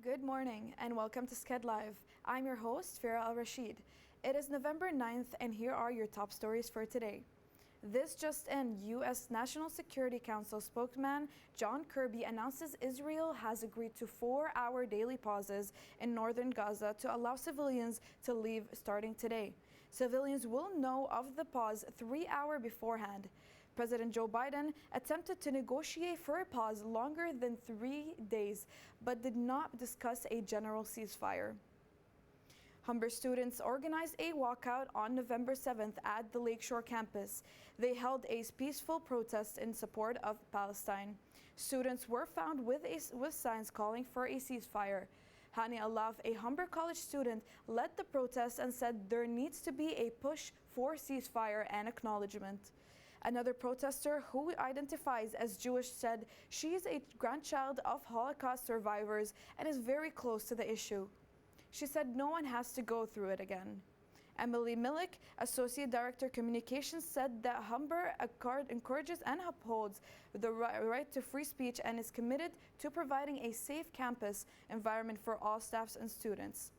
Good morning and welcome to Skedlive. I'm your host, Farah Al-Rashid. It is November 9th and here are your top stories for today. This just in, U.S. National Security Council spokesman John Kirby announces Israel has agreed to 4-hour daily pauses in northern Gaza to allow civilians to leave starting today. Civilians will know of the pause 3 hours beforehand. President Joe Biden attempted to negotiate for a pause longer than 3 days, but did not discuss a general ceasefire. Humber students organized a walkout on November 7th at the Lakeshore campus. They held a peaceful protest in support of Palestine. Students were found with signs calling for a ceasefire. Hani Alaf, a Humber College student, led the protest and said there needs to be a push for ceasefire and acknowledgement. Another protester who identifies as Jewish said she is a grandchild of Holocaust survivors and is very close to the issue. She said no one has to go through it again. Emily Millick, Associate Director Communications, said that Humber encourages and upholds the right to free speech and is committed to providing a safe campus environment for all staffs and students.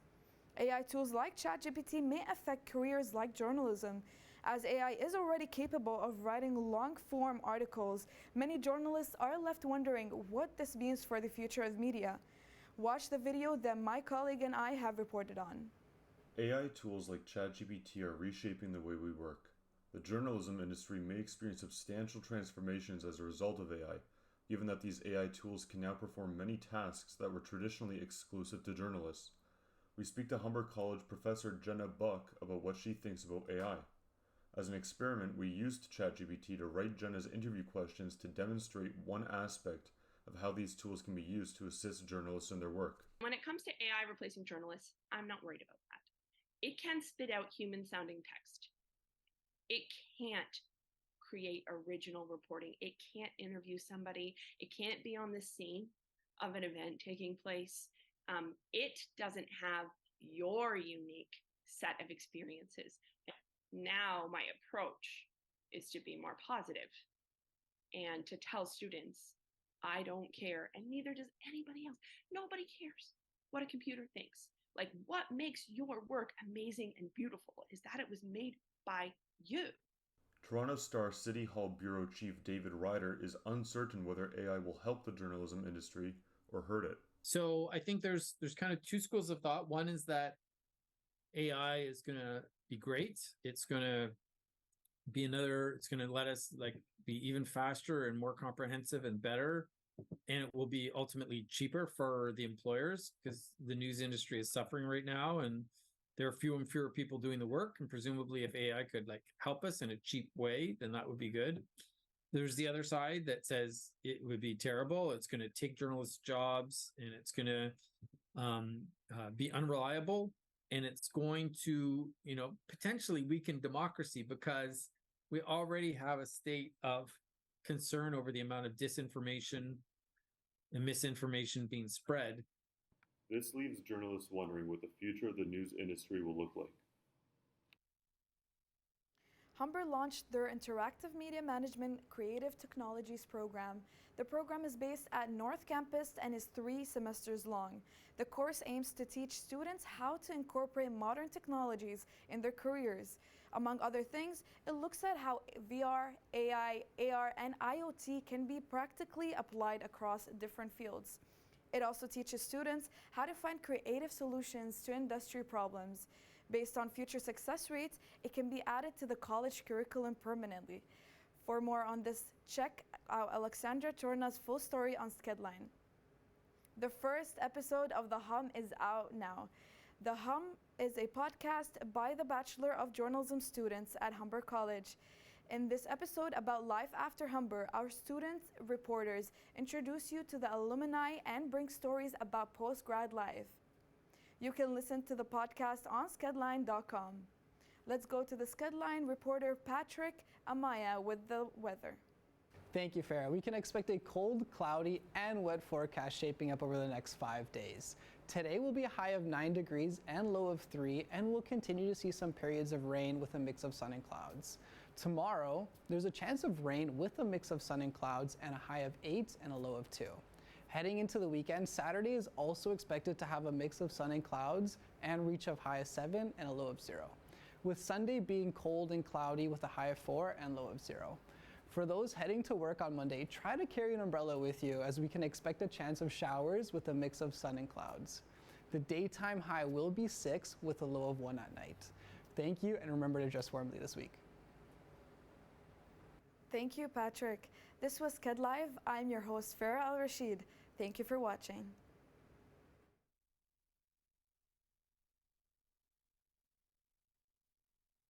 AI tools like ChatGPT may affect careers like journalism. As AI is already capable of writing long-form articles, many journalists are left wondering what this means for the future of media. Watch the video that my colleague and I have reported on. AI tools like ChatGPT are reshaping the way we work. The journalism industry may experience substantial transformations as a result of AI, given that these AI tools can now perform many tasks that were traditionally exclusive to journalists. We speak to Humber College professor Jenna Buck about what she thinks about AI. As an experiment, we used ChatGPT to write Jenna's interview questions to demonstrate one aspect of how these tools can be used to assist journalists in their work. When it comes to AI replacing journalists, I'm not worried about that. It can spit out human-sounding text. It can't create original reporting. It can't interview somebody. It can't be on the scene of an event taking place. It doesn't have your unique set of experiences. Now my approach is to be more positive and to tell students, I don't care, and neither does anybody else. Nobody cares what a computer thinks. Like, what makes your work amazing and beautiful is that it was made by you. Toronto Star City Hall Bureau Chief David Ryder is uncertain whether AI will help the journalism industry or hurt it. So I think there's kind of two schools of thought. One is that AI is going to be great. It's going to be it's going to let us be even faster and more comprehensive and better. And it will be ultimately cheaper for the employers because the news industry is suffering right now and there are fewer and fewer people doing the work. And presumably if AI could help us in a cheap way, then that would be good. There's the other side that says it would be terrible. It's going to take journalists' jobs and it's going to be unreliable. And it's going to, potentially weaken democracy because we already have a state of concern over the amount of disinformation and misinformation being spread. This leaves journalists wondering what the future of the news industry will look like. Humber launched their Interactive Media Management Creative Technologies program. The program is based at North Campus and is 3 semesters long. The course aims to teach students how to incorporate modern technologies in their careers. Among other things, it looks at how VR, AI, AR, and IoT can be practically applied across different fields. It also teaches students how to find creative solutions to industry problems. Based on future success rates, it can be added to the college curriculum permanently. For more on this, check out Alexandra Torna's full story on Skedline. The first episode of The Hum is out now. The Hum is a podcast by the Bachelor of Journalism students at Humber College. In this episode about life after Humber, our student reporters introduce you to the alumni and bring stories about post-grad life. You can listen to the podcast on skedline.com. Let's go to the Skedline reporter Patrick Amaya with the weather. Thank you, Farah. We can expect a cold, cloudy, and wet forecast shaping up over the next 5 days. Today will be a high of 9 degrees and low of 3, and we'll continue to see some periods of rain with a mix of sun and clouds. Tomorrow, there's a chance of rain with a mix of sun and clouds and a high of 8 and a low of 2. Heading into the weekend, Saturday is also expected to have a mix of sun and clouds and reach a high of 7 and a low of 0, with Sunday being cold and cloudy with a high of 4 and low of 0. For those heading to work on Monday, try to carry an umbrella with you as we can expect a chance of showers with a mix of sun and clouds. The daytime high will be 6 with a low of 1 at night. Thank you, and remember to dress warmly this week. Thank you, Patrick. This was Skedlive. I'm your host, Farah Al-Rashid. Thank you for watching.